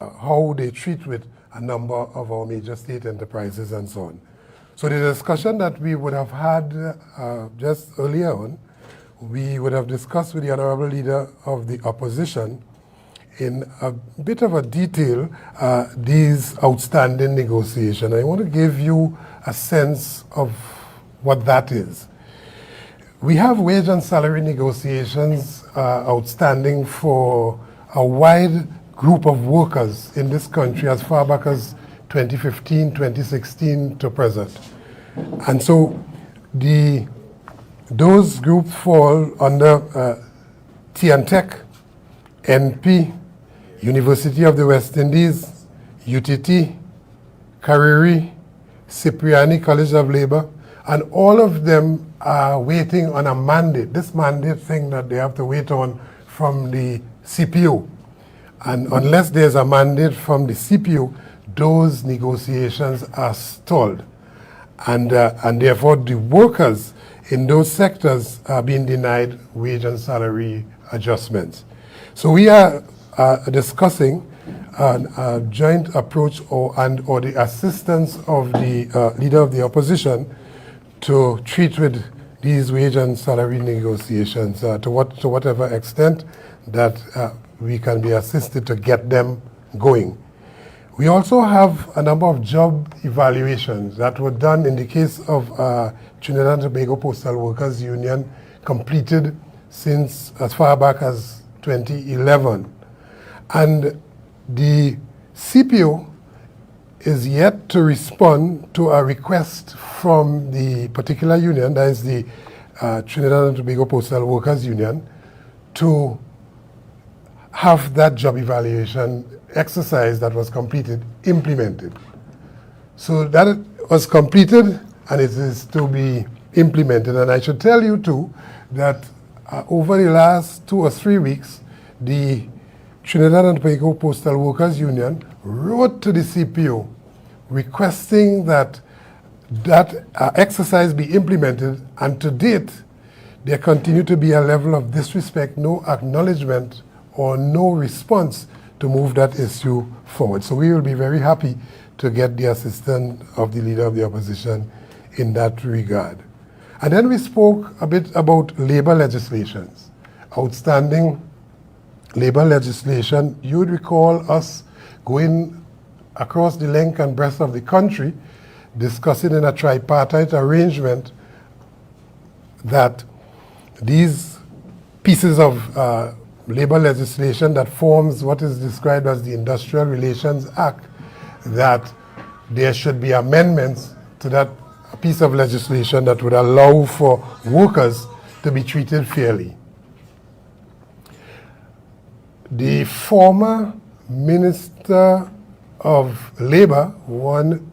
how they treat with a number of our major state enterprises and so on. So the discussion that we would have had just earlier on, we would have discussed with the Honorable Leader of the Opposition in a bit of a detail these outstanding negotiations. I want to give you a sense of what that is. We have wage and salary negotiations outstanding for a wide group of workers in this country as far back as 2015, 2016 to present. And so those groups fall under T&Tech, NP, University of the West Indies, UTT, Kariri, Cipriani College of Labor, and all of them are waiting on a mandate, this mandate thing that they have to wait on from the CPO. And unless there's a mandate from the CPO, those negotiations are stalled. And therefore the workers in those sectors are being denied wage and salary adjustments. So we are discussing a joint approach or the assistance of the Leader of the Opposition to treat with these wage and salary negotiations to whatever extent that we can be assisted to get them going. We also have a number of job evaluations that were done in the case of Trinidad and Tobago Postal Workers Union, completed since as far back as 2011. And the CPO is yet to respond to a request from the particular union, that is the Trinidad and Tobago Postal Workers Union, to have that job evaluation exercise that was completed implemented. So that was completed and it is to be implemented. And I should tell you too that over the last 2 or 3 weeks, the Trinidad and Tobago Postal Workers Union wrote to the CPO requesting that exercise be implemented, and to date, there continued to be a level of disrespect, no acknowledgement or no response to move that issue forward. So we will be very happy to get the assistance of the Leader of the Opposition in that regard. And then we spoke a bit about labor legislations, outstanding labor legislation. You would recall us going across the length and breadth of the country, discussing in a tripartite arrangement that these pieces of labor legislation that forms what is described as the Industrial Relations Act, that there should be amendments to that piece of legislation that would allow for workers to be treated fairly. The former Minister of Labor, one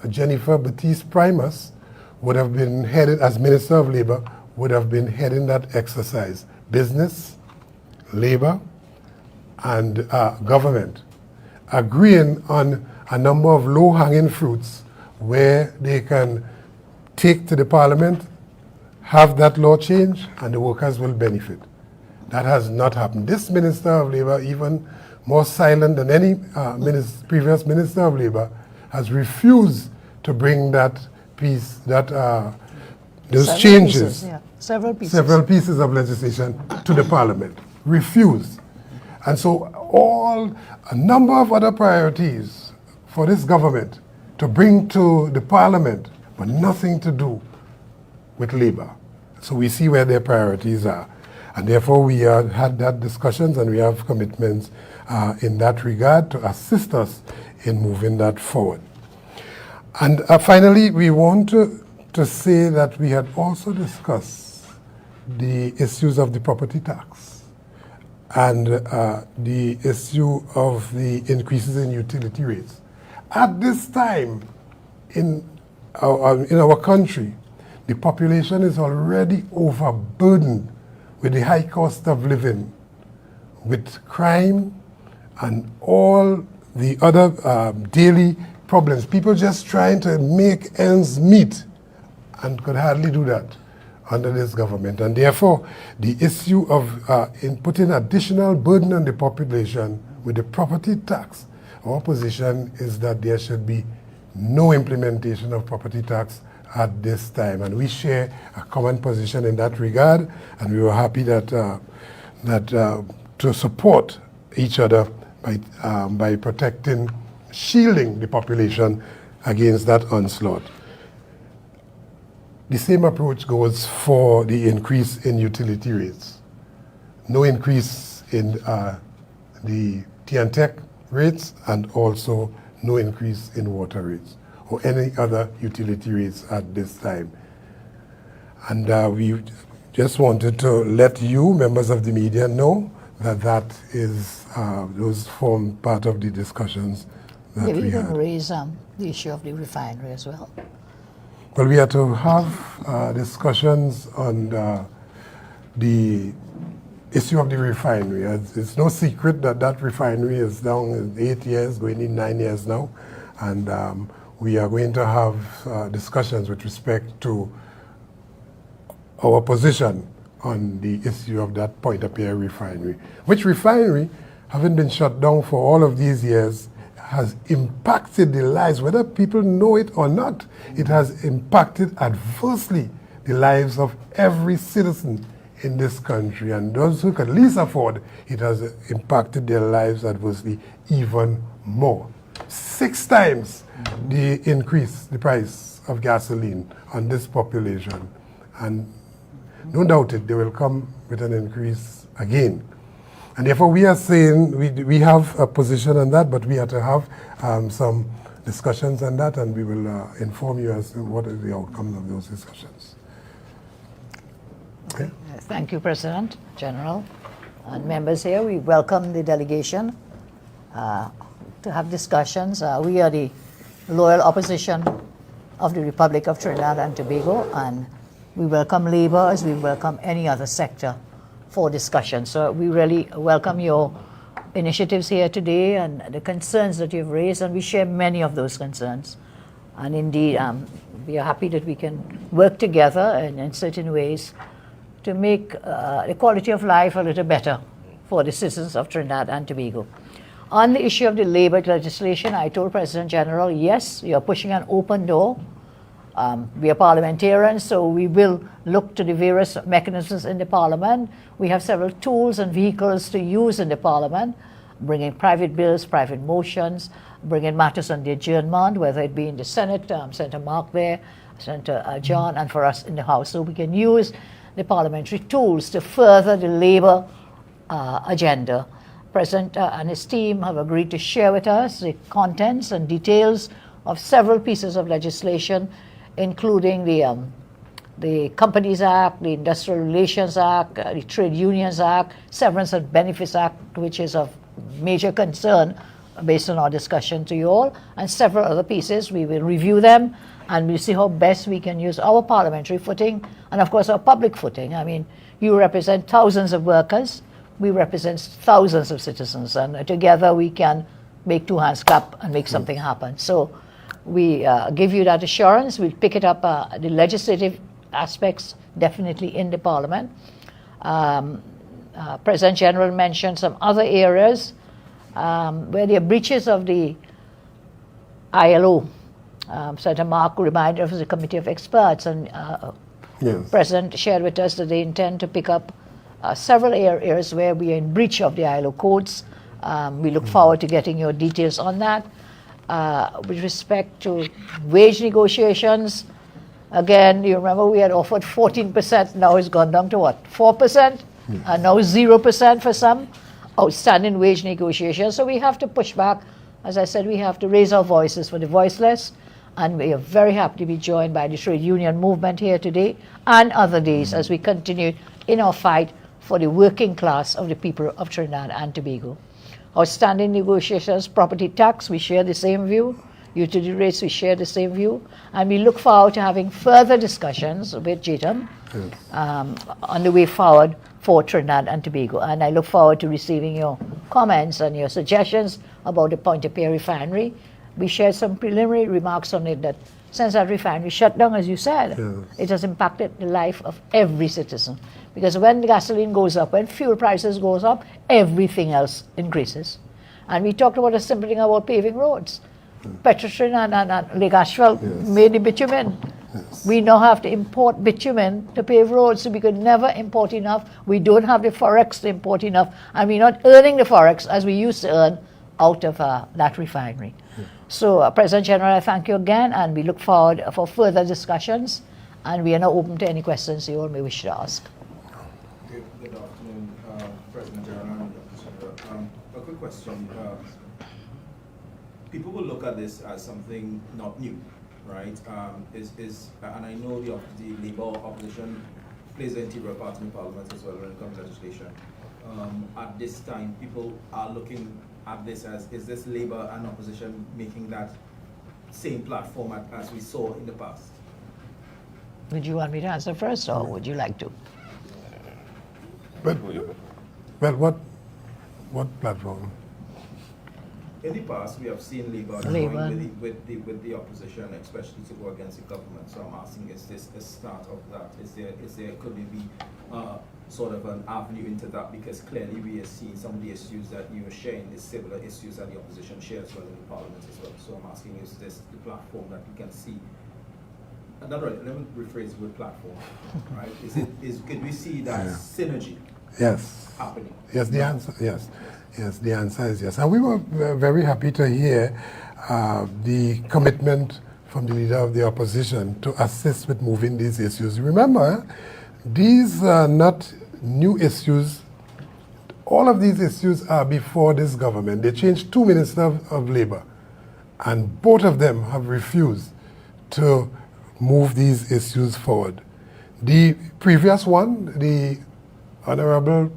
Jennifer Batiste Primus, would have been headed, as Minister of Labor, would have been heading that exercise. Business, labor, and government, agreeing on a number of low-hanging fruits where they can take to the Parliament, have that law change, and the workers will benefit. That has not happened. This Minister of Labor, even more silent than any previous Minister of Labor, has refused to bring that piece, those changes, several pieces of legislation to the Parliament. Refused. And so a number of other priorities for this government to bring to the Parliament, but nothing to do with labor. So we see where their priorities are. And therefore we had that discussions, and we have commitments in that regard to assist us in moving that forward. And finally, we want to say that we had also discussed the issues of the property tax and the issue of the increases in utility rates. At this time in our country, the population is already overburdened with the high cost of living, with crime and all the other daily problems. People just trying to make ends meet and could hardly do that under this government. And therefore, the issue of in putting additional burden on the population with the property tax Our position is that there should be no implementation of property tax at this time, and we share a common position in that regard, and we were happy that to support each other by protecting, shielding the population against that onslaught. The same approach goes for the increase in utility rates. No increase in the TNTEC rates, and also no increase in water rates or any other utility rates at this time. And we just wanted to let you, members of the media, know that those form part of the discussions that we had. Can raise the issue of the refinery as well. Well, we had to have discussions on the issue of the refinery. It's no secret that refinery is down in 8 years, going in 9 years now, and we are going to have discussions with respect to our position on the issue of that Point-à-Pierre refinery, which refinery, having been shut down for all of these years, has impacted the lives, whether people know it or not. It has impacted adversely the lives of every citizen in this country, and those who can least afford, it has impacted their lives adversely even more. 6 times the increase, the price of gasoline on this population, and no doubt they will come with an increase again. And therefore we are saying we have a position on that, but we have to have some discussions on that, and we will inform you as to what are the outcomes of those discussions. Okay. Thank you, President General, and members here. We welcome the delegation to have discussions. We are the loyal opposition of the Republic of Trinidad and Tobago, and we welcome labor as we welcome any other sector for discussion. So we really welcome your initiatives here today and the concerns that you've raised, and we share many of those concerns. And indeed, we are happy that we can work together in certain ways to make the quality of life a little better for the citizens of Trinidad and Tobago. On the issue of the labor legislation, I told President General, yes, you are pushing an open door. We are parliamentarians, so we will look to the various mechanisms in the parliament. We have several tools and vehicles to use in the parliament, bringing private bills, private motions, bringing matters on the adjournment, whether it be in the Senate, Senator Mark there, Senator John, and for us in the House. So we can use the parliamentary tools to further the labor agenda. President and his team have agreed to share with us the contents and details of several pieces of legislation, including the Companies Act, the Industrial Relations Act, the Trade Unions Act, Severance and Benefits Act, which is of major concern based on our discussion to you all, and several other pieces. We will review them, and we'll see how best we can use our parliamentary footing and, of course, our public footing. I mean, you represent thousands of workers, we represent thousands of citizens, and together we can make 2 hands clap and make something happen. So we give you that assurance. We'll pick it up, the legislative aspects, definitely in the parliament. President General mentioned some other areas where there are breaches of the ILO. Senator Mark reminded us of the committee of experts, and yes. President shared with us that they intend to pick up several areas where we are in breach of the ILO codes. We look forward to getting your details on that. With respect to wage negotiations, again, you remember we had offered 14%, now it's gone down to what, 4%? And now 0% for some outstanding wage negotiations. So we have to push back. As I said, we have to raise our voices for the voiceless, and we are very happy to be joined by the trade union movement here today and other days as we continue in our fight for the working class of the people of Trinidad and Tobago. Outstanding negotiations, property tax, we share the same view. Utility rates, we share the same view. And we look forward to having further discussions with JTM on the way forward for Trinidad and Tobago. And I look forward to receiving your comments and your suggestions about the Point-à-Pierre refinery. We shared some preliminary remarks on it that since that refinery shut down, as you said, it has impacted the life of every citizen. Because when gasoline goes up, when fuel prices goes up, everything else increases. And we talked about a simple thing about paving roads. Petrotrin and Lake Ashwell made the bitumen. We now have to import bitumen to pave roads, so we could never import enough. We don't have the forex to import enough, and we're not earning the forex as we used to earn out of that refinery. So, President General, I thank you again, and we look forward for further discussions, and we are now open to any questions you all may wish to ask. Good afternoon, President General and Dr. Chandra. A quick question. People will look at this as something not new, right? And I know the Labour opposition plays an integral part in Parliament as well when it comes to legislation. At this time, people are looking at this as, is this Labour and opposition making that same platform as we saw in the past? Would you want me to answer first, or would you like to? But, what platform? In the past, we have seen Labour with the opposition, especially to go against the government. So I'm asking, is this a start of that? Could there be sort of an avenue into that? Because clearly we are seeing some of the issues that you are sharing is similar issues that the opposition shares as well in the Parliament as well. So I'm asking, is this the platform that we can see? Another, let me rephrase the word platform, right? Could we see that synergy happening? Yes, the answer, yes. Yes, the answer is yes. And we were very happy to hear the commitment from the leader of the opposition to assist with moving these issues. Remember, these are not new issues. All of these issues are before this government. They changed 2 ministers of Labour, and both of them have refused to move these issues forward. The previous one, the Honorable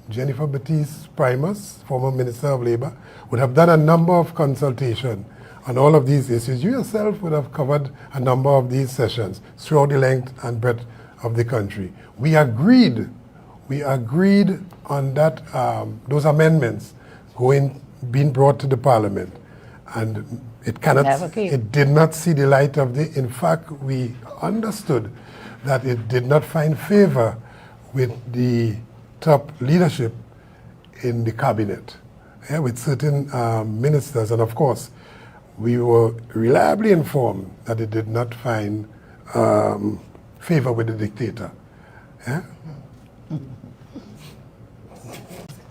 Jennifer Baptiste Primus, former Minister of Labour, would have done a number of consultations on all of these issues. You yourself would have covered a number of these sessions throughout the length and breadth of the country. We agreed on that, those amendments being brought to the Parliament, and it did not see the light of day. In fact, we understood that it did not find favor with the top leadership in the cabinet, with certain ministers, and of course, we were reliably informed that it did not find favor with the dictator.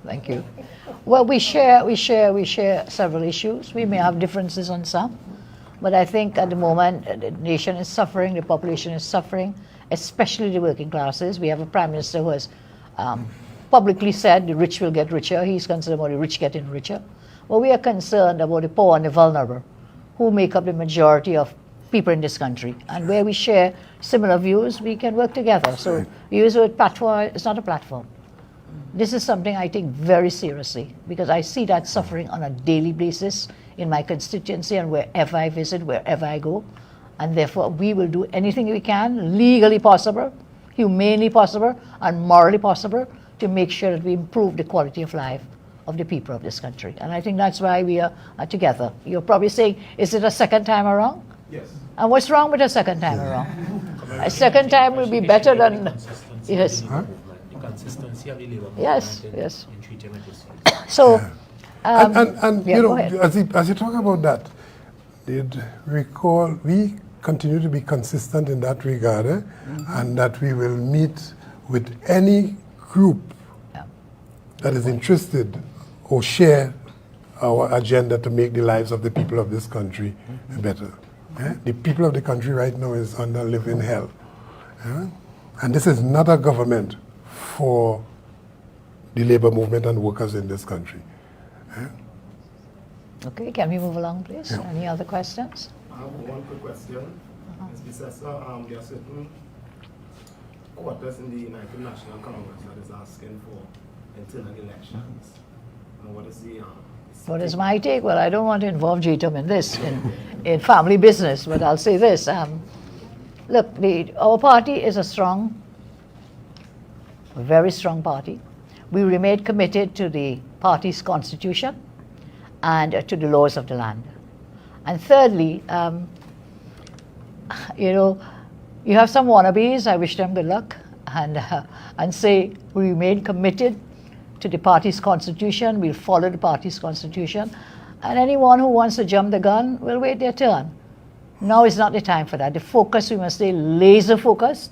Thank you. Well, we share several issues. We may have differences on some, but I think at the moment the nation is suffering, the population is suffering, especially the working classes. We have a prime minister who has publicly said the rich will get richer. He's concerned about the rich getting richer. But we are concerned about the poor and the vulnerable, who make up the majority of people in this country. And where we share similar views, we can work together. So we use the word platform. It's not a platform. This is something I take very seriously, because I see that suffering on a daily basis in my constituency and wherever I visit, wherever I go. And therefore, we will do anything we can, legally possible, humanely possible, and morally possible, to make sure that we improve the quality of life of the people of this country. And I think that's why we are together. You're probably saying, is it a second time around? Yes. And what's wrong with a second time around? A second time will be better than... Yes. The consistency of the Labour movement Yes. in treating with issues. So... and you know, as you talk about that, did recall, we continue to be consistent in that regard, and that we will meet with any group that is interested or share our agenda to make the lives of the people of this country better. The people of the country right now is under living hell. And this is not a government for the labor movement and workers in this country. Okay, can we move along, please? Yeah. Any other questions? I have one quick question. Mr. Professor, there are certain quarters in the United National Congress that is asking for internal elections. And what is the... What is my take? Well, I don't want to involve GTOM in this, in family business, but I'll say this. Look, our party is a very strong party. We remain committed to the party's constitution and to the laws of the land. And thirdly, you know, you have some wannabes, I wish them good luck, and say we remain committed to the party's constitution. We'll follow the party's constitution. And anyone who wants to jump the gun will wait their turn. Now is not the time for that. The focus, we must stay laser focused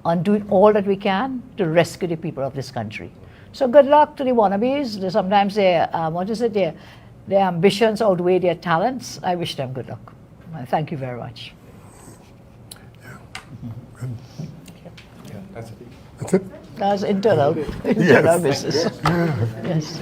on doing all that we can to rescue the people of this country. So good luck to the wannabes. Sometimes their ambitions outweigh their talents. I wish them good luck. Thank you very much. That's it. That's internal business. Yes.